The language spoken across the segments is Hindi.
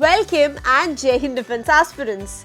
वेलकम एंड जय हिंद डिफेंस एस्पिरेंट्स।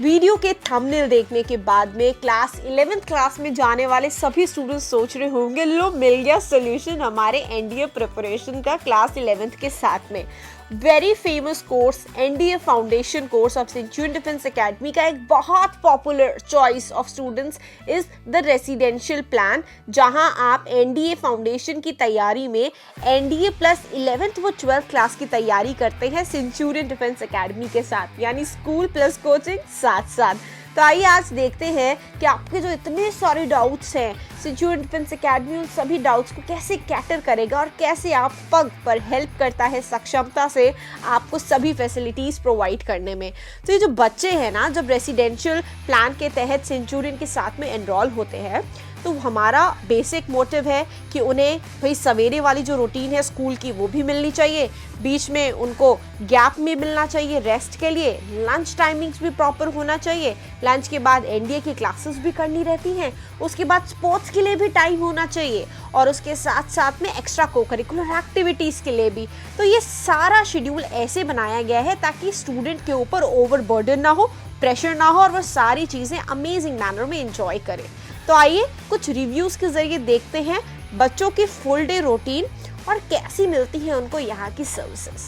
वीडियो के थंबनेल देखने के बाद में क्लास 11th क्लास में जाने वाले सभी स्टूडेंट्स सोच रहे होंगे लो मिल गया सोल्यूशन हमारे एनडीए प्रिपरेशन का क्लास 11th के साथ में। Very famous course NDA foundation course of Centurion defence academy का एक बहुत popular choice of students is the residential plan, जहां आप एनडीए फाउंडेशन की तैयारी में एनडीए प्लस 11th व 12th क्लास की तैयारी करते हैं सेंचुरियन डिफेंस एकेडमी के साथ, यानी स्कूल प्लस कोचिंग साथ साथ। तो आइए आज देखते हैं कि आपके जो इतने सारे डाउट्स हैं सेंचुरियन डिफेंस एकेडमी उन सभी डाउट्स को कैसे कैटर करेगा और कैसे आप पग पर हेल्प करता है सक्षमता से आपको सभी फैसिलिटीज़ प्रोवाइड करने में। तो ये जो बच्चे हैं ना, जब रेसिडेंशियल प्लान के तहत सेंचुरियन के साथ में एनरोल होते हैं तो हमारा बेसिक मोटिव है कि उन्हें भाई सवेरे वाली जो रूटीन है स्कूल की वो भी मिलनी चाहिए, बीच में उनको गैप में मिलना चाहिए रेस्ट के लिए, लंच टाइमिंग्स भी प्रॉपर होना चाहिए, लंच के बाद एनडीए की क्लासेस भी करनी रहती हैं, उसके बाद स्पोर्ट्स के लिए भी टाइम होना चाहिए और उसके साथ साथ में एक्स्ट्रा को करिकुलर एक्टिविटीज़ के लिए भी। तो ये सारा शेड्यूल ऐसे बनाया गया है ताकि स्टूडेंट के ऊपर ओवरबर्डन ना हो, प्रेशर ना हो और वह सारी चीज़ें अमेजिंग मैनर में एंजॉय करें। तो आइए कुछ रिव्यूज़ के जरिए देखते हैं बच्चों की फुल डे रूटीन और कैसी मिलती है उनको यहाँ की सर्विसेज।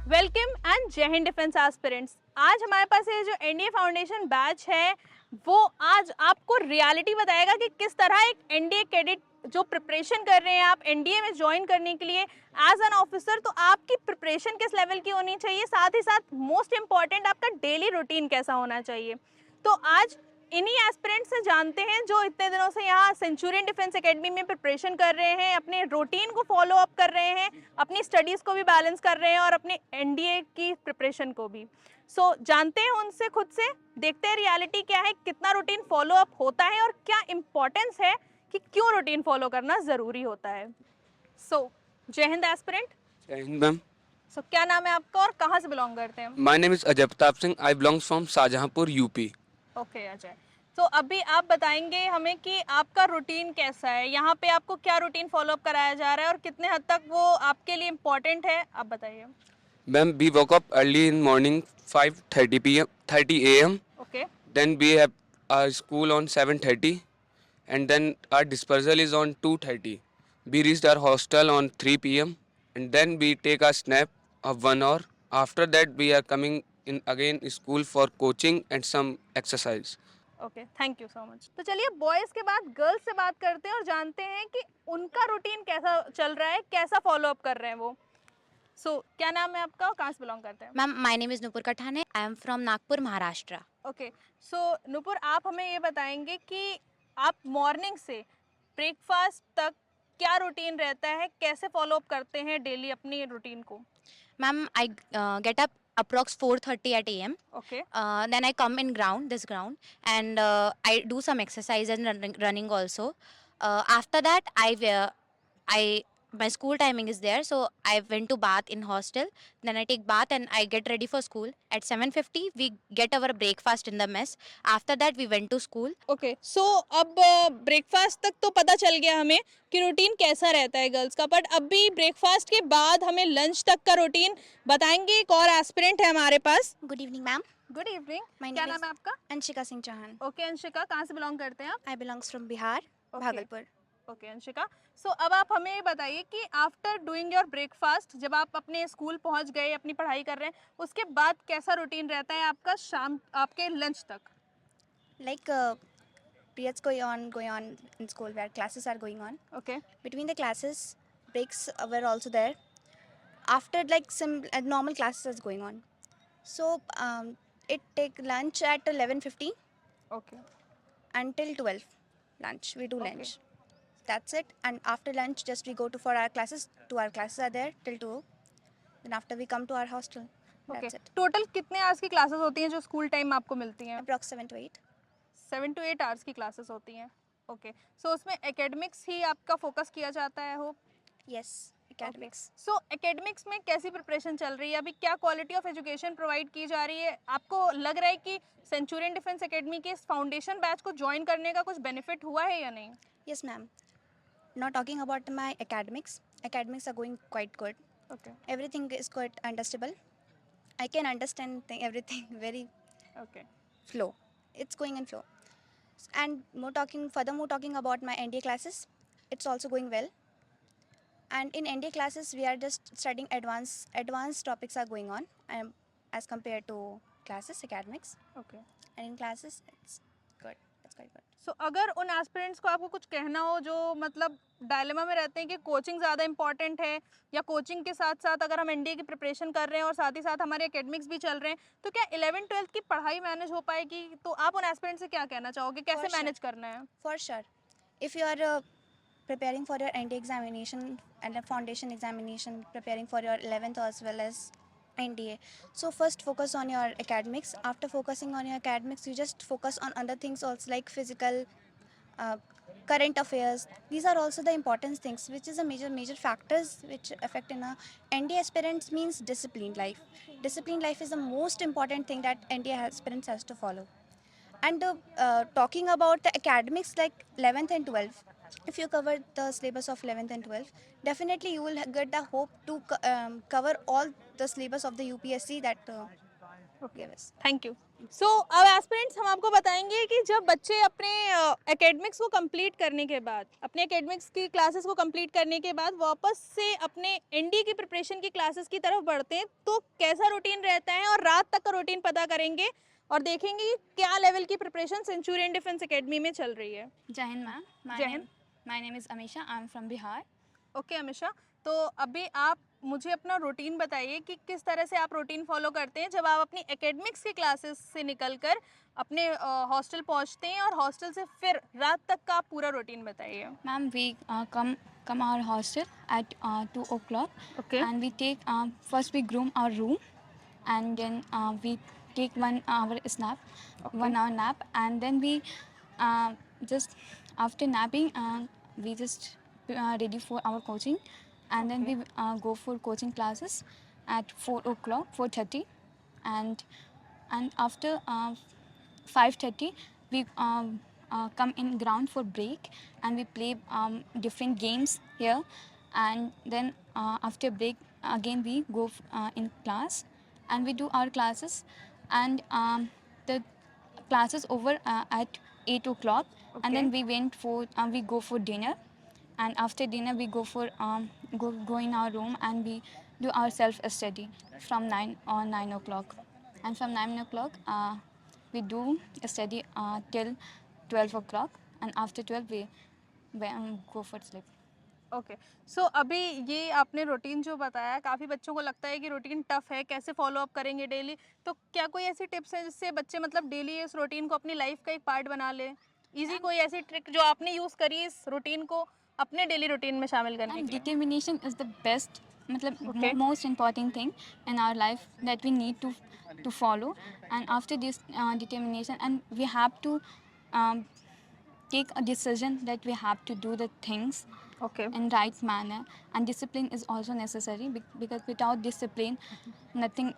वेलकम एंड जय हिंद डिफेंस एस्पिरेंट्स। आज हमारे पास ये जो एनडीए फाउंडेशन बैच है वो आज आपको रियलिटी बताएगा कि किस तरह एक एनडीए कैडेट जो प्रिपरेशन कर रहे हैं आप एनडीए में ज्वाइन करने के लिए एज एन ऑफिसर, तो आपकी प्रिपरेशन किस लेवल की होनी चाहिए, साथ ही साथ मोस्ट इम्पॉर्टेंट आपका डेली रूटीन कैसा होना चाहिए। तो आज इन्हीं एस्पिरेंट्स से जानते हैं जो इतने दिनों से यहाँ सेंचुरियन डिफेंस एकेडमी में प्रिपरेशन कर रहे हैं, अपने रूटीन को फॉलो अप कर रहे हैं, अपनी स्टडीज़ को भी बैलेंस कर रहे हैं और अपने एनडीए की प्रिपरेशन को भी। सो जानते हैं उनसे, खुद से देखते हैं रियलिटी क्या है, कितना रूटीन फॉलो अप होता है और क्या इम्पोर्टेंस है कि क्यों रूटीन फॉलो करना ज़रूरी होता है। सो जय हिंद एस्पिरेंट। जय हिंद मैम। सो क्या नाम है आपका और कहाँ से बिलोंग करते हैं? My name is Ajay Pratap Singh. I belongs from Shahjahanpur UP. Okay Ajay, तो अभी आप बताएंगे हमें कि आपका रूटीन कैसा है, यहाँ पे आपको क्या रूटीन फॉलो अप कराया जा रहा है और कितने हद तक वो आपके लिए इम्पोर्टेंट है, आप बताइए। Ma'am we woke up early in morning 5:30 a.m. Okay Then we have our school on 7:30 and then our dispersal is on 2:30. We reached our hostel on 3 p.m. and then we take a snap of 1 hour. After that we are coming in again school for coaching and some exercise. Okay, thank you so much. तो चलिए बॉयज़ के बाद गर्ल्स से बात करते हैं और जानते हैं कि उनका रूटीन कैसा चल रहा है, कैसा फॉलो अप कर रहे हैं वो। क्या नाम है आपका और कहाँ से बिलोंग करते हैं? Ma'am my name is Nupur Kathane. I am from Nagpur, Maharashtra. Okay, Nupur आप हमें ये बताएंगे कि आप मॉर्निंग से ब्रेकफास्ट तक क्या रूटीन रहता है, कैसे फॉलो अप करते हैं डेली अपनी रूटीन को? Ma'am I get up approx 4:30 at AM. Okay Then I come in this ground, and I do some exercise and running also. After that, my school timing is there, so I went to bath in hostel. Then I take bath and I get ready for school. At 7:50, we get our breakfast in the mess. After that, we went to school. Okay, अब ब्रेकफास्ट तक तो पता चल गया हमें कि रूटीन कैसा रहता है गर्ल्स का, बट अभी ब्रेकफास्ट के बाद हमें लंच तक का रूटीन बताएंगे। एक और एस्पिरेंट है हमारे पास। Good evening, ma'am. Good evening, My क्या name नाम is है आपका? Anshika Singh Chauhan. Okay Anshika, कहाँ से बिलोंग करते हैं आप? I belongs from Bihar, Okay. Bhagalpur. Okay Anshika, अब आप हमें ये बताइए कि आफ्टर डूइंग योर ब्रेकफास्ट, जब आप अपने स्कूल पहुंच गए, अपनी पढ़ाई कर रहे हैं, उसके बाद कैसा रूटीन रहता है आपका शाम आपके लंच तक? Like periods going on in school where classes are going on. Okay Between the classes, breaks were also there. After like some normal classes is going on. So it take lunch at 11:50 okay until 12. Lunch, we do Okay. lunch. That's it. And after lunch, just we go to for our classes. Our classes are there till 2. Then after we come to our hostel. Okay, That's it. Total कितने आवर्स की क्लासेस होती हैं जो स्कूल टाइम में आपको मिलती हैं? Approx 7 to 8. 7 to 8 आवर्स की क्लासेस होती हैं। ओके, उसमें एकेडमिक्स ही आपका फोकस किया जाता है हो? Yes, academics. एकेडमिक्स में कैसी प्रिपरेशन चल रही है अभी, क्या क्वालिटी ऑफ एजुकेशन प्रोवाइड की जा रही है? आपको लग रहा है कि सेंचुरियन डिफेंस एकेडमी के इस फाउंडेशन बैच को ज्वाइन करने का कुछ बेनिफिट हुआ है या नहीं? Yes, ma'am. Not talking about my academics. Academics are going quite good. Okay. Everything is quite understandable. I can understand everything very Okay. flow. It's going in flow. And furthermore talking about my NDA classes, it's also going well. And in NDA classes, we are just studying advanced topics are going on, as compared to classes academics. Okay. And in classes, it's good. It's quite good. सो अगर उन एस्पिरेंट्स को आपको कुछ कहना हो जो मतलब डायलेमा में रहते हैं कि कोचिंग ज़्यादा इंपॉर्टेंट है या कोचिंग के साथ साथ अगर हम एनडीए की प्रिपरेशन कर रहे हैं और साथ ही साथ हमारे एकेडमिक्स भी चल रहे हैं, तो क्या 11th-12th की पढ़ाई मैनेज हो पाएगी? तो आप उन एस्पिरेंट्स से क्या कहना चाहोगे, कैसे For sure. मैनेज करना है? For sure. If you are preparing for your NDA examination and a foundation examination, preparing for your 11th as well as NDA, so first focus on your academics. After focusing on your academics, you just focus on other things also, like physical, current affairs. These are also the important things, which is a major factors which affect in a NDA aspirants. Means disciplined life. Disciplined life is the most important thing that NDA aspirants has to follow. And talking about the academics like 11th and 12th, if you cover the syllabus of 11th and 12th, definitely you will get the hope to cover all the syllabus of the UPSC that gave us. Thank you. So अब एस्पिरेंट्स हम आपको बताएंगे कि जब बच्चे अपने एकेडमिक्स को कंप्लीट करने के बाद, अपने एकेडमिक्स की क्लासेस को कंप्लीट करने के बाद वापस से अपने एनडी की प्रिपरेशन की क्लासेस की तरफ बढ़ते हैं, तो कैसा रूटीन रहता है, और रात तक का रूटीन पता करेंगे और देखेंगे कि क्या लेवल की प्रिपरेशन सेंचुरियन डिफेंस एकेडमी में चल रही है. Jai Hind, ma'am. Jai Hind. My name is Amisha. I'm from Bihar. Okay Amisha, तो अभी आप मुझे अपना रूटीन बताइए कि किस तरह से आप रूटीन फॉलो करते हैं जब आप अपनी एकेडमिक्स की क्लासेस से निकलकर अपने हॉस्टल पहुंचते हैं, और हॉस्टल से फिर रात तक का आप पूरा रूटीन बताइए. Ma'am, we come our hostel at 2 o'clock. Okay. And we take first we groom our room, and then we take 1 hour snap, 1 hour nap, and then we just after napping we just ready for our coaching, and then we go for coaching classes at 4 o'clock, 4:30, and after 5:30 we come in ground for break, and we play different games here, and then after break again we go in class, and we do our classes, and the classes over at 8 o'clock, and then we go for dinner, and after dinner we go for go in our room, and we do our self study from 9 o'clock, and from 9 o'clock we do study till 12 o'clock, and after 12 we go for sleep. Okay. So अभी ये आपने रूटीन जो बताया, काफ़ी बच्चों को लगता है कि रूटीन टफ है, कैसे फॉलो अप करेंगे डेली, तो क्या कोई ऐसी टिप्स हैं जिससे बच्चे मतलब डेली इस रूटीन को अपनी लाइफ का एक पार्ट बना ले? इजी कोई ऐसी ट्रिक जो आपने यूज़ करी इस रूटीन को अपने डेली रूटीन में शामिल करने And के लिए? determination is the best, Okay. most important thing in our life that we need to follow. And after this determination, and we have to take a decision that we have to do the things okay. in right manner. And discipline is also necessary, because without discipline, nothing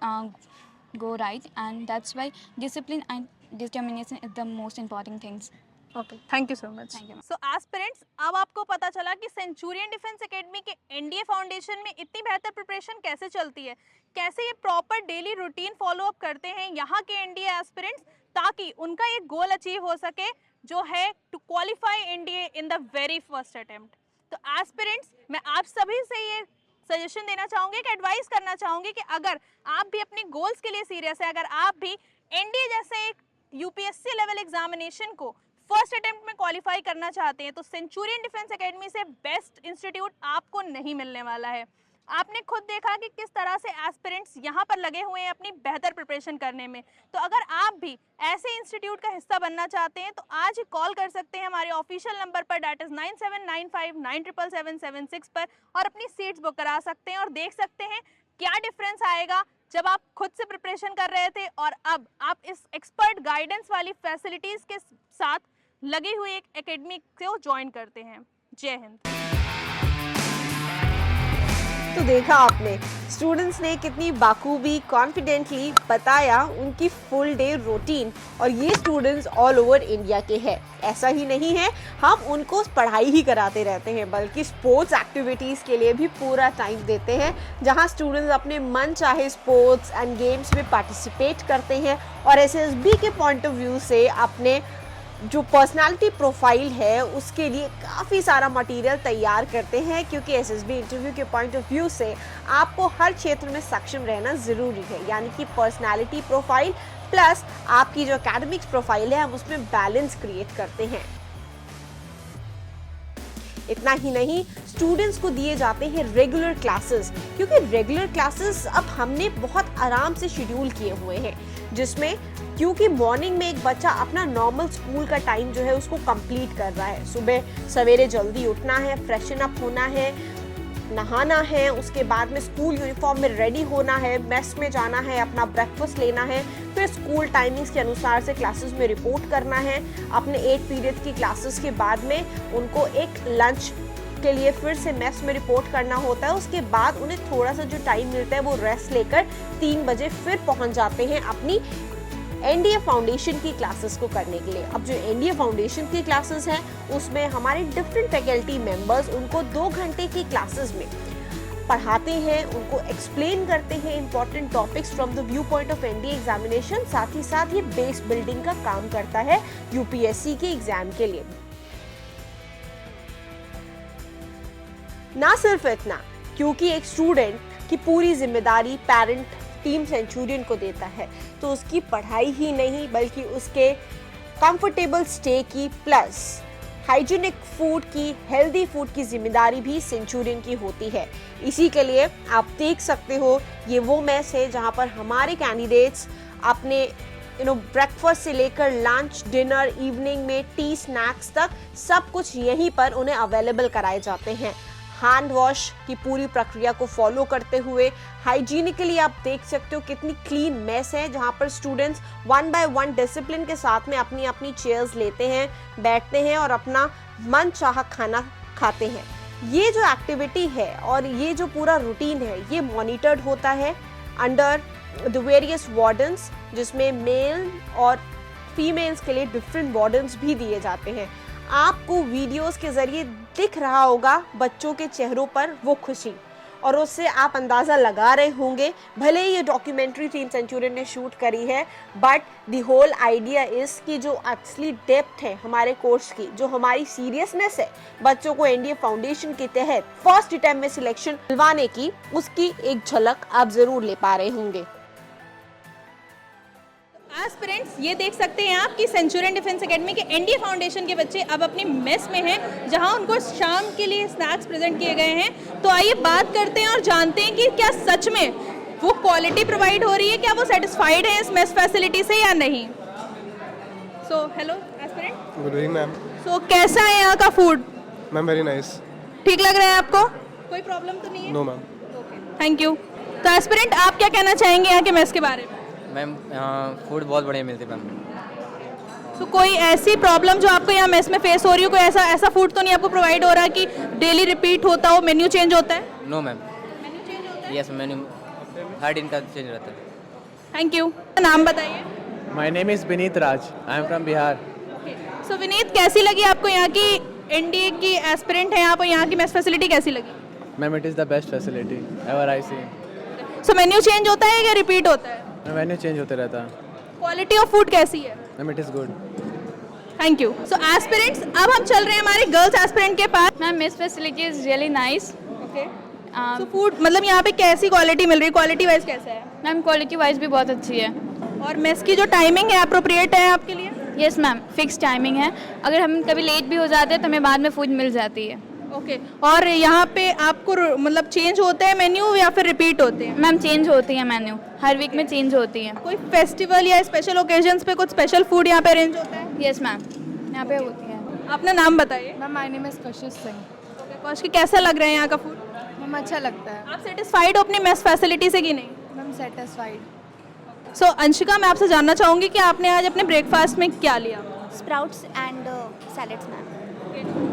go right. And that's why discipline and determination is the most important things. Okay, thank you so much. Thank you. So aspirants, अब आपको पता चला कि सेंचुरियन डिफेंस एकेडमी के एनडीए फाउंडेशन में इतनी बेहतर प्रिपरेशन कैसे चलती है, कैसे ये proper daily routine follow up करते हैं यहाँ के एनडीए एस्पिरेंट्स, ताकि उनका एक गोल अचीव हो सके जो है to qualify NDA in the very first attempt. तो एस्पिरेंट्स, मैं आप सभी से ये सजेशन देना चाहूँगी, एक एडवाइस करना चाहूँगी कि अगर आप भी अपने गोल्स के लिए सीरियस है, अगर आप भी एनडीए जैसे एक यूपीएससी लेवल एग्जामिनेशन को फर्स्ट अटेम्प्ट में क्वालिफाई करना चाहते हैं, तो सेंचुरियन डिफेंस एकेडमी से बेस्ट इंस्टीट्यूट आपको नहीं मिलने वाला है. आपने खुद देखा कि किस तरह से एस्पिरेंट्स यहाँ पर लगे हुए हैं अपनी बेहतर प्रिपरेशन करने में. तो अगर आप भी ऐसे इंस्टीट्यूट का हिस्सा बनना चाहते हैं, तो आज ही कॉल कर सकते हैं हमारे ऑफिशियल नंबर पर, डैट इज़ 9795977776 पर, और अपनी सीट्स बुक करा सकते हैं और देख सकते हैं क्या डिफरेंस आएगा जब आप खुद से प्रिपरेशन कर रहे थे और अब आप इस एक्सपर्ट गाइडेंस वाली फैसिलिटीज़ के साथ लगी हुई एक एकेडमी को ज्वाइन करते हैं. जय हिंद. तो देखा आपने स्टूडेंट्स ने कितनी बाखूबी कॉन्फिडेंटली बताया उनकी फुल डे रूटीन, और ये स्टूडेंट्स ऑल ओवर इंडिया के हैं। ऐसा ही नहीं है हम उनको पढ़ाई ही कराते रहते हैं, बल्कि स्पोर्ट्स एक्टिविटीज़ के लिए भी पूरा टाइम देते हैं, जहां स्टूडेंट्स अपने मन चाहे स्पोर्ट्स एंड गेम्स में पार्टिसिपेट करते हैं और एसएसबी के पॉइंट ऑफ व्यू से अपने जो पर्सनालिटी प्रोफाइल है उसके लिए काफ़ी सारा मटेरियल तैयार करते हैं, क्योंकि एसएसबी इंटरव्यू के पॉइंट ऑफ व्यू से आपको हर क्षेत्र में सक्षम रहना ज़रूरी है, यानी कि पर्सनालिटी प्रोफाइल प्लस आपकी जो एकेडमिक्स प्रोफाइल है हम उसमें बैलेंस क्रिएट करते हैं। इतना ही नहीं, स्टूडेंट्स को दिए जाते हैं रेगुलर क्लासेस, क्योंकि रेगुलर क्लासेस अब हमने बहुत आराम से शेड्यूल किए हुए हैं, जिसमें क्योंकि मॉर्निंग में एक बच्चा अपना नॉर्मल स्कूल का टाइम जो है उसको कंप्लीट कर रहा है। सुबह सवेरे जल्दी उठना है, फ्रेशन अप होना है, नहाना है, उसके बाद में स्कूल यूनिफॉर्म में रेडी होना है, मेस में जाना है, अपना ब्रेकफास्ट लेना है, फिर स्कूल टाइमिंग्स के अनुसार से क्लासेस में रिपोर्ट करना है। अपने 8 पीरियड की क्लासेस के बाद में उनको एक लंच के लिए फिर से मेस में रिपोर्ट करना होता है। उसके बाद उन्हें थोड़ा सा जो टाइम मिलता है वो रेस्ट लेकर 3 बजे फिर पहुंच जाते हैं अपनी एनडीए फाउंडेशन की क्लासेस को करने के लिए। अब जो एनडीए फाउंडेशन की क्लासेस हैं उसमें हमारे डिफरेंट फैकल्टी मेंबर्स उनको 2 घंटे की क्लासेस में पढ़ाते हैं, उनको एक्सप्लेन करते हैं important topics from the view point of NDA examination. साथ ही साथ ये बेस बिल्डिंग का काम करता है यूपीएससी के एग्जाम के लिए। ना सिर्फ इतना, क्योंकि एक स्टूडेंट की पूरी जिम्मेदारी पेरेंट टीम सेंचुरियन को देता है, तो उसकी पढ़ाई ही नहीं बल्कि उसके कंफर्टेबल स्टे की प्लस हाइजीनिक फूड की, हेल्दी फूड की जिम्मेदारी भी सेंचुरियन की होती है। इसी के लिए आप देख सकते हो ये वो मेस है जहां पर हमारे कैंडिडेट्स अपने ब्रेकफास्ट से लेकर लंच, डिनर, इवनिंग में टी, स्नैक्स तक सब कुछ यहीं पर उन्हें अवेलेबल कराए जाते हैं। हैंड वॉश की पूरी प्रक्रिया को फॉलो करते हुए हाइजीनिकली आप देख सकते हो कितनी क्लीन मेस है, जहां पर स्टूडेंट्स 1 बाय 1 डिसिप्लिन के साथ में अपनी अपनी चेयर्स लेते हैं, बैठते हैं और अपना मन चाहा खाना खाते हैं। ये जो एक्टिविटी है और ये जो पूरा रूटीन है ये मॉनिटर्ड होता है अंडर द वेरियस वार्डन्स, जिसमें मेल और फीमेल्स के लिए डिफरेंट वार्डन्स भी दिए जाते हैं। आपको वीडियोस के जरिए दिख रहा होगा बच्चों के चेहरों पर वो खुशी, और उससे आप अंदाज़ा लगा रहे होंगे, भले ही ये डॉक्यूमेंट्री टीम सेंचुरियन ने शूट करी है, but the whole idea is कि जो असली डेप्थ है हमारे कोर्स की, जो हमारी सीरियसनेस है बच्चों को एनडीए फाउंडेशन के तहत फर्स्ट अटेम्प्ट में सिलेक्शन दिलवाने की, उसकी एक झलक आप ज़रूर ले पा रहे होंगे। एस्पिरेंट्स, ये देख सकते हैं आप कि सेंचुरियन डिफेंस एकेडमी के एनडीए फाउंडेशन के बच्चे अब अपनी मेस में हैं, जहां उनको शाम के लिए स्नैक्स प्रेजेंट किए गए हैं। तो आइए बात करते हैं और जानते हैं कि क्या सच में वो क्वालिटी प्रोवाइड हो रही है, क्या वो सेटिस्फाइड है इस मेस फैसिलिटी से या नहीं। So hello aspirant, good evening ma'am. So कैसा है यहाँ का फूड? Ma'am very nice. ठीक लग रहा है आपको? कोई प्रॉब्लम तो नहीं है? No ma'am. Thank you. तो एस्पिरेंट, आप क्या कहना चाहेंगे यहाँ के मेस के बारे में? मैम यहाँ फूड बहुत बढ़िया मिलती है मैम। तो कोई ऐसी प्रॉब्लम जो आपको यहाँ मेस में फेस हो रही हो, कोई ऐसा फूड तो नहीं आपको प्रोवाइड हो रहा कि डेली रिपीट होता हो, मेन्यू चेंज होता है? No ma'am. मेन्यू चेंज होता है? यस, मेन्यू हर दिन का चेंज रहता है। Thank you. नाम बताइए। My name is Vineet Raj, I am from Bihar. So Vineet, कैसी लगी आपको यहाँ की एनडीए की एस्पिरेंट है आप, और यहाँ की मेस फैसिलिटी कैसी लगी? Ma'am it is the best facility ever I see. So menu change होता है या रिपीट होता है? मेन्यू चेंज होते रहता है। क्वालिटी ऑफ फूड कैसी है? Ma'am it is good. Thank you. So aspirants, अब हम चल रहे हैं हमारे गर्ल्स एस्पिरेंट के पास। Ma'am, Miss facility is really nice. Okay. So food मतलब यहाँ पे कैसी क्वालिटी मिल रही है, क्वालिटी वाइज कैसा है? मैम क्वालिटी वाइज भी बहुत अच्छी है। और मेस की जो टाइमिंग है अप्रोप्रिएट है आपके लिए? यस मैम, फिक्स टाइमिंग है। अगर हम कभी लेट भी हो जाते हैं तो हमें बाद में फूड मिल जाती है। ओके। और यहाँ पे आपको मतलब चेंज होता है मेन्यू या फिर रिपीट होते हैं? मैम चेंज होती है मेन्यू, हर वीक में चेंज होती है। कोई फेस्टिवल या स्पेशल ओकेजन्स पे कुछ स्पेशल फूड यहाँ पे अरेंज होता है? यस मैम, यहाँ पे होती है। अपना नाम बताइए। मैम माय नेम इज़ कशिश सिंह। कौश, कैसा लग रहा है यहाँ का फूड? मैम अच्छा लगता है। आप सेटिस्फाइड हो अपनी मेस फैसिलिटी से कि नहीं? Ma'am satisfied. सो अंशिका, मैं आपसे जानना चाहूँगी कि आपने आज अपने ब्रेकफास्ट में क्या लिया? Sprouts and salads ma'am.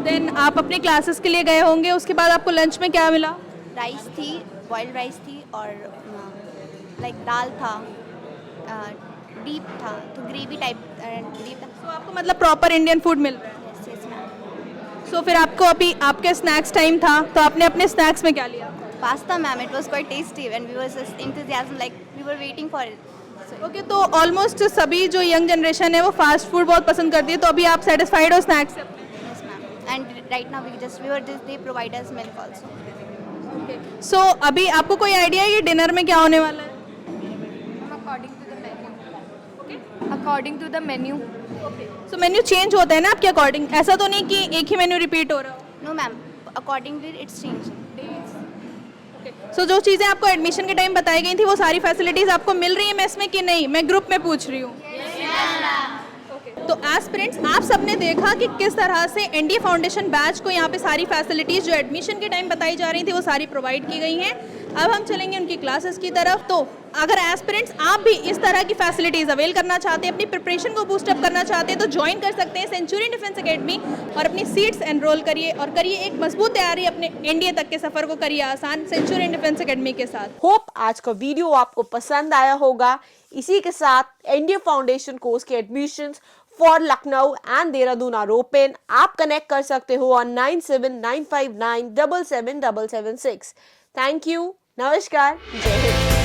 Then आप अपने क्लासेस के लिए गए होंगे, उसके बाद आपको लंच में क्या मिला? राइस थी, बॉइल्ड राइस थी और लाइक दाल था, डीप था, तो ग्रेवी टाइप डीप था। तो आपको मतलब प्रॉपर इंडियन फूड मिल रहा है। Yes yes ma'am. सो फिर आपको अभी आपके स्नैक्स टाइम था, तो आपने अपने स्नैक्स में क्या लिया? Pasta ma'am, it was quite tasty and we were just enthusiasm, like we were waiting for it. So, okay, तो ऑलमोस्ट सभी जो यंग जनरेशन है वो फास्ट फूड बहुत पसंद करती है, तो अभी आप सेटिस्फाइड हो स्नैक्स से? yes ma'am. And right now they provide us milk also. सो अभी आपको कोई आइडिया है ये डिनर में क्या होने वाला है? According to the menu. According to the menu. So menu change होता है ना आपके अकॉर्डिंग, ऐसा तो नहीं कि एक ही मेन्यू रिपीट हो रहा हो? No ma'am, accordingly it's changed. सो जो चीज़ें आपको एडमिशन के टाइम बताई गई थी वो सारी फैसिलिटीज़ आपको मिल रही है मेस में कि नहीं? मैं ग्रुप में पूछ रही हूँ। तो एस्पिरेंट्स, आप सबने देखा कि किस तरह से एनडीए फाउंडेशन बैच को यहाँ पे सारी फैसिलिटीज़ जो एडमिशन के टाइम बताई जा रही थी वो सारी प्रोवाइड की गई हैं। अब हम चलेंगे उनकी क्लासेस की तरफ। तो अगर एस्पिरेंट्स आप भी इस तरह की फैसिलिटीज़ अवेल करना चाहते हैं, अपनी प्रिपरेशन को बूस्ट अप करना चाहते हैं, तो ज्वाइन कर सकते हैं सेंचुरियन डिफेंस एकेडमी और अपनी सीट्स एनरोल करिए और करिए एक मजबूत तैयारी, अपने एनडीए तक के सफ़र को करिए आसान सेंचुरियन डिफेंस एकेडमी के साथ। होप आज का वीडियो आपको पसंद आया होगा। इसी के साथ एनडीए फाउंडेशन कोर्स के admissions for Lucknow and Dehradun are open. आप कनेक्ट कर सकते हो ऑन 9795977776। थैंक यू, नमस्कार, जय हिंद।